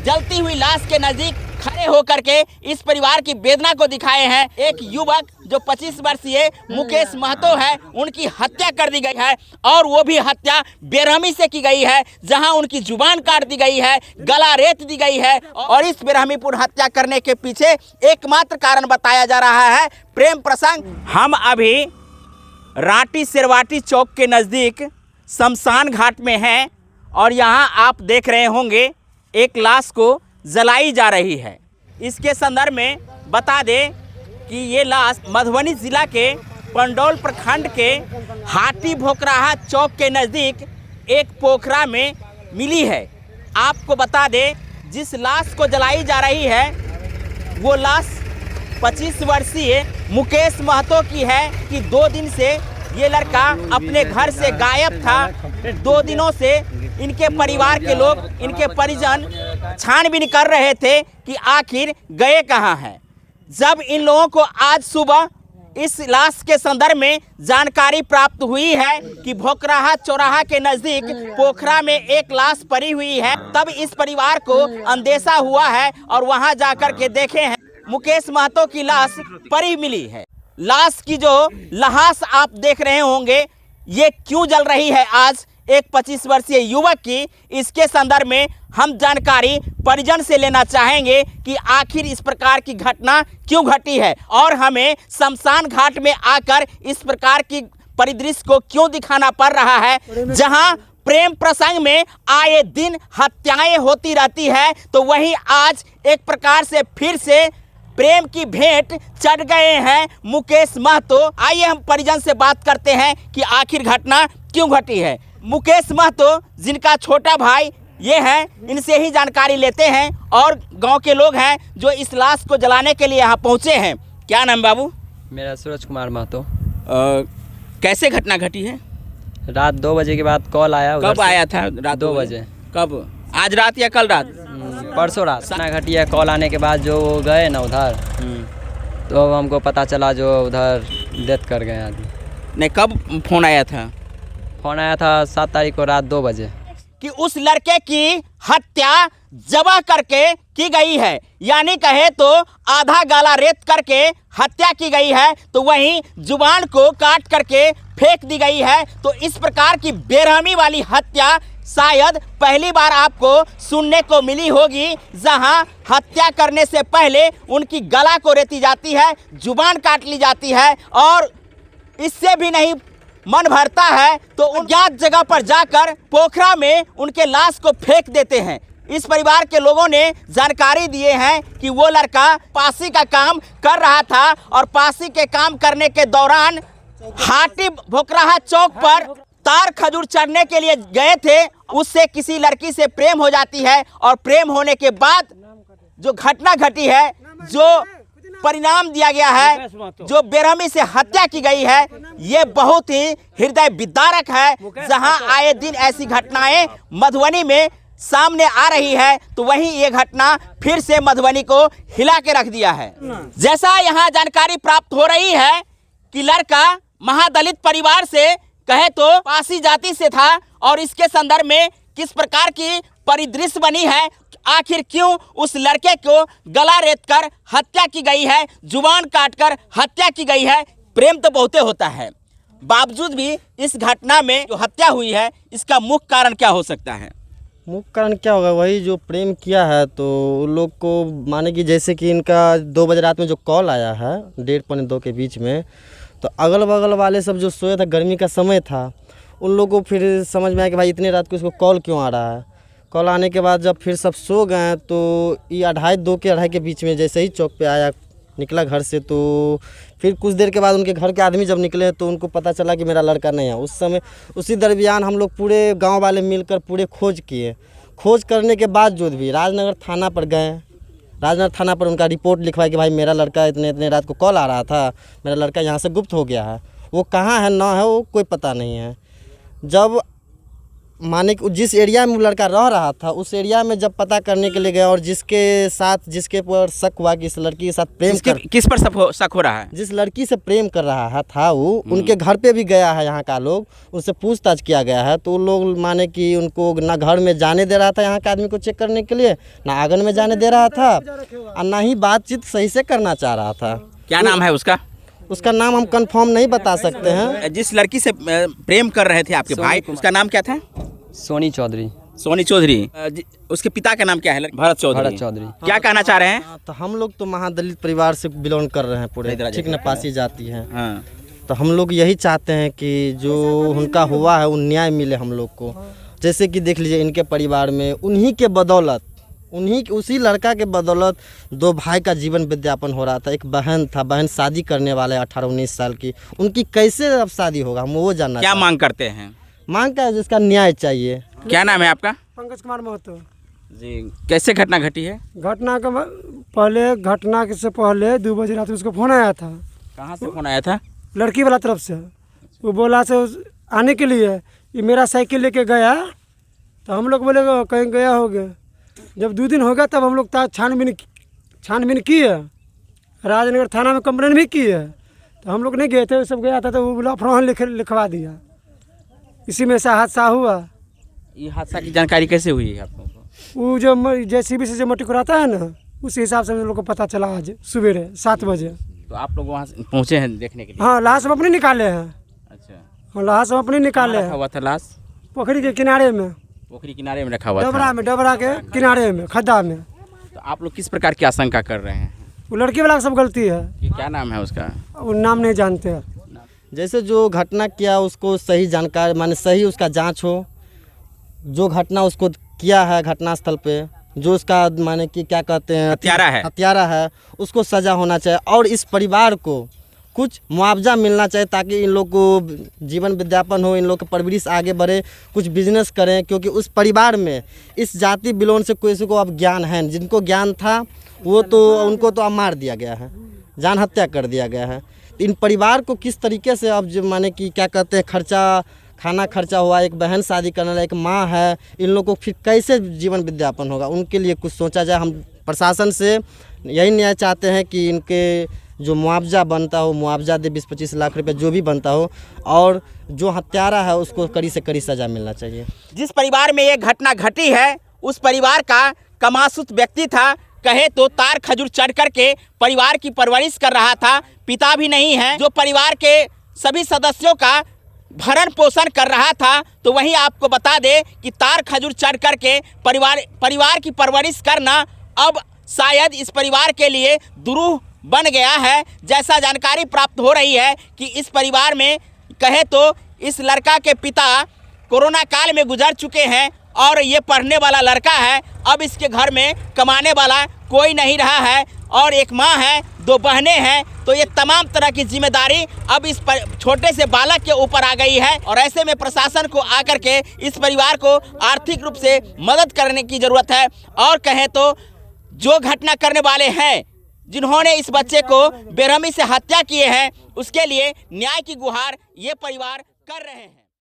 जलती हुई लाश के नजदीक खड़े होकर के इस परिवार की वेदना को दिखाए हैं। एक युवक जो 25 वर्षीय मुकेश महतो है, उनकी हत्या कर दी गई है और वो भी हत्या बेरहमी से की गई है, जहां उनकी जुबान काट दी गई है, गला रेत दी गई है। और इस बेरहमीपूर्ण हत्या करने के पीछे एकमात्र कारण बताया जा रहा है प्रेम प्रसंग। हम अभी रांटी सिरवाटी चौक के नज़दीक शमशान घाट में हैं और यहाँ आप देख रहे होंगे एक लाश को जलाई जा रही है। इसके संदर्भ में बता दें कि ये लाश मधुबनी जिला के पंडौल प्रखंड के हाटी भोकराहा चौक के नज़दीक एक पोखरा में मिली है। आपको बता दें, जिस लाश को जलाई जा रही है वो लाश 25 वर्षीय मुकेश महतो की है कि 2 दिन से ये लड़का अपने घर से गायब था। 2 दिनों से इनके परिवार के लोग, इनके परिजन छानबीन कर रहे थे कि आखिर गए कहाँ हैं। जब इन लोगों को आज सुबह इस लाश के संदर्भ में जानकारी प्राप्त हुई है कि भोकराहा चौराहा के नज़दीक पोखरा में एक लाश पड़ी हुई है, तब इस परिवार को अंदेशा हुआ है और वहां जाकर के देखे हैं मुकेश महतो की लाश पड़ी मिली है। लाश की जो लहास आप देख रहे होंगे, ये क्यों जल रही है आज एक 25 वर्षीय युवक की, इसके संदर्भ में हम जानकारी परिजन से लेना चाहेंगे कि आखिर इस प्रकार की घटना क्यों घटी है और हमें शमशान घाट में आकर इस प्रकार की परिदृश्य को क्यों दिखाना पड़ रहा है, जहां प्रेम प्रसंग में आए दिन हत्याएं होती रहती है। तो वहीं आज एक प्रकार से फिर से प्रेम की भेंट चढ़ गए हैं मुकेश महतो। आइए हम परिजन से बात करते हैं कि आखिर घटना क्यों घटी है। मुकेश महतो जिनका छोटा भाई ये हैं, इनसे ही जानकारी लेते हैं और गांव के लोग हैं जो इस लाश को जलाने के लिए यहाँ पहुँचे हैं। क्या नाम बाबू? मेरा सूरज कुमार महतो। कैसे घटना घटी है? रात 2 बजे के बाद कॉल आया। कब आया था? रात 2 बजे। कब? आज रात या कल रात? परसों रात। घटना घटी है। कॉल आने के बाद जो गए ना उधर, तो हमको पता चला जो उधर डेथ कर गए आदमी। नहीं, कब फोन आया था? फोन आया था 7 तारीख को रात 2 बजे कि उस लड़के की हत्या जबह करके की गई है, यानी कहे तो आधा गाला रेत करके हत्या की गई है, तो वहीं जुबान को काट करके फेंक दी गई है। तो इस प्रकार की बेरहमी वाली हत्या शायद पहली बार आपको सुनने को मिली होगी, जहां हत्या करने से पहले उनकी गला को रेती जाती है, जुबान काट ली जाती है और इससे भी नहीं मन भरता है तो अज्ञात जगह पर जाकर पोखरा में उनके लाश को फेंक देते हैं। इस परिवार के लोगों ने जानकारी दिए हैं कि वो लड़का पासी का काम कर रहा था और पासी के काम करने के दौरान हाटी भोकराहा चौक पर तार खजूर चढ़ने के लिए गए थे। उससे किसी लड़की से प्रेम हो जाती है और प्रेम होने के बाद जो घटना घटी है, जो परिणाम दिया गया है, जो बेरहमी से हत्या की गई है, ये बहुत ही हृदय विदारक है। जहां आए दिन ऐसी घटनाएं मधुबनी में सामने आ रही है, तो वहीं ये घटना फिर से मधुबनी को हिला के रख दिया है। जैसा यहां जानकारी प्राप्त हो रही है कि लड़का महादलित परिवार से, कहे तो पासी जाति से था और इसके संदर्भ में किस प्रकार की परिदृश्य बनी है, आखिर क्यों उस लड़के को गला रेत कर हत्या की गई है, जुबान काटकर हत्या की गई है। प्रेम तो बहुते होता है, बावजूद भी इस घटना में जो हत्या हुई है, इसका मुख्य कारण क्या हो सकता है? मुख्य कारण क्या होगा? वही जो प्रेम किया है, तो उन लोग को माने कि जैसे कि इनका 2 बजे रात में जो कॉल आया है 1:30-2 के बीच में, तो अगल बगल वाले सब जो सोए था, गर्मी का समय था, उन लोगों को फिर समझ में आया कि भाई इतने रात को इसको कॉल क्यों आ रहा है। कॉल आने के बाद जब फिर सब सो गए तो ये 2:30 के बीच में जैसे ही चौक पे आया, निकला घर से, तो फिर कुछ देर के बाद उनके घर के आदमी जब निकले तो उनको पता चला कि मेरा लड़का नहीं है। उस समय उसी दरमियान हम लोग पूरे गांव वाले मिलकर पूरे खोज किए। खोज करने के बावजूद भी राजनगर थाना पर गए। राजनगर थाना पर उनका रिपोर्ट लिखवाया कि भाई मेरा लड़का इतने रात को कॉल आ रहा था, मेरा लड़का यहाँ से गुप्त हो गया है। वो कहाँ है ना है वो कोई पता नहीं है। जब माने कि जिस एरिया में वो लड़का रह रहा था उस एरिया में जब पता करने के लिए गया और जिसके पर शक हुआ कि इस लड़की के साथ किस पर शक हो रहा है? जिस लड़की से प्रेम कर रहा था वो उनके घर पे भी गया है यहाँ का लोग, उससे पूछताछ किया गया है। तो लोग माने कि उनको ना घर में जाने दे रहा था यहाँ के आदमी को चेक करने के लिए, ना आंगन में जाने दे रहा था और ना ही बातचीत सही से करना चाह रहा था। क्या नाम है उसका? उसका नाम हम कंफर्म नहीं बता सकते हैं। जिस लड़की से प्रेम कर रहे थे आपके भाई, उसका नाम क्या था? सोनी चौधरी। सोनी चौधरी। उसके पिता का नाम क्या है? भरत चौधरी। क्या कहना चाह रहे हैं? तो हम लोग तो महादलित परिवार से बिलोंग कर रहे हैं पूरे, ठीक न, पासी जाति है। हाँ। तो हम लोग यही चाहते हैं कि जो उनका हुआ है वो न्याय मिले हम लोग को। जैसे कि देख लीजिए इनके परिवार में उन्हीं के बदौलत, उसी लड़का के बदौलत 2 भाई का जीवन विद्यापन हो रहा था। एक बहन था, बहन शादी करने वाला है 18-19 साल की, उनकी कैसे अब शादी होगा हम वो जानना। क्या मांग करते हैं? मांग का जिसका न्याय चाहिए। क्या नाम है आपका? पंकज कुमार महतो जी। कैसे घटना घटी है? घटना से पहले 2 बजे रात उसको फ़ोन आया था। कहाँ से फ़ोन आया था? लड़की वाला तरफ से। वो बोला से आने के लिए, ये मेरा साइकिल लेके गया। तो हम लोग बोले कहीं गया होगा। जब 2 दिन हो गया तब हम लोग छानबीन की है, राजनगर थाना में कंप्लेन भी की है। तो हम लोग नहीं गए थे, वो सब गया था तो वो बोला अफरोहन लिखवा दिया। इसी में ऐसा हादसा हुआ। ये हादसा की जानकारी कैसे हुई है आप लोगों को? वो जो JCB से जो मट्टी कुराता है ना, उस हिसाब से हम लोग को पता चला आज सुबह 7 बजे। तो आप लोग वहाँ पहुँचे हैं देखने के लिए? हाँ, लाश हम अपने निकाले हैं। अच्छा। हाँ, लाश हम अपने निकाले रखा हैं। हुआ था लाश? पोखरी के किनारे में। पोखरी किनारे में रखा हुआ था? डबरा के किनारे में, खड्डा में। तो आप लोग किस प्रकार की आशंका कर रहे हैं? वो लड़की वाला सब गलती है। ये क्या नाम है उसका? वो नाम नहीं जानते हैं। जैसे जो घटना किया उसको सही जानकारी, माने सही उसका जांच हो। जो घटना उसको किया है घटना स्थल पे, जो उसका माने कि क्या कहते हैं हत्यारा है, उसको सज़ा होना चाहिए। और इस परिवार को कुछ मुआवजा मिलना चाहिए ताकि इन लोग को जीवन विद्यापन हो, इन लोग की परवरिश आगे बढ़े, कुछ बिजनेस करें। क्योंकि उस परिवार में इस जाति बिलोन से किसी को अब ज्ञान है, जिनको ज्ञान था वो तो उनको तो अब मार दिया गया है, जान हत्या कर दिया गया है। तो इन परिवार को किस तरीके से अब जो माने कि क्या कहते हैं खाना खर्चा हुआ, एक बहन शादी करने वाला, एक माँ है, इन लोगों को फिर कैसे जीवन विद्यापन होगा, उनके लिए कुछ सोचा जाए। हम प्रशासन से यही न्याय चाहते हैं कि इनके जो मुआवजा बनता हो मुआवजा दे, 20-25 लाख रुपए जो भी बनता हो, और जो हत्यारा है उसको कड़ी से कड़ी सज़ा मिलना चाहिए। जिस परिवार में ये घटना घटी है उस परिवार का कमासुत व्यक्ति था, कहे तो तार खजूर चढ़ करके परिवार की परवरिश कर रहा था। पिता भी नहीं है जो परिवार के सभी सदस्यों का भरण पोषण कर रहा था। तो वहीं आपको बता दे कि तार खजूर चढ़ करके परिवार की परवरिश करना अब शायद इस परिवार के लिए दुरूह बन गया है। जैसा जानकारी प्राप्त हो रही है कि इस परिवार में कहे तो इस लड़का के पिता कोरोना काल में गुजर चुके हैं और ये पढ़ने वाला लड़का है। अब इसके घर में कमाने वाला कोई नहीं रहा है और एक माँ है, 2 बहनें हैं। तो ये तमाम तरह की जिम्मेदारी अब इस छोटे से बालक के ऊपर आ गई है। और ऐसे में प्रशासन को आकर के इस परिवार को आर्थिक रूप से मदद करने की ज़रूरत है। और कहें तो जो घटना करने वाले हैं, जिन्होंने इस बच्चे को बेरहमी से हत्या किए हैं, उसके लिए न्याय की गुहार ये परिवार कर रहे हैं।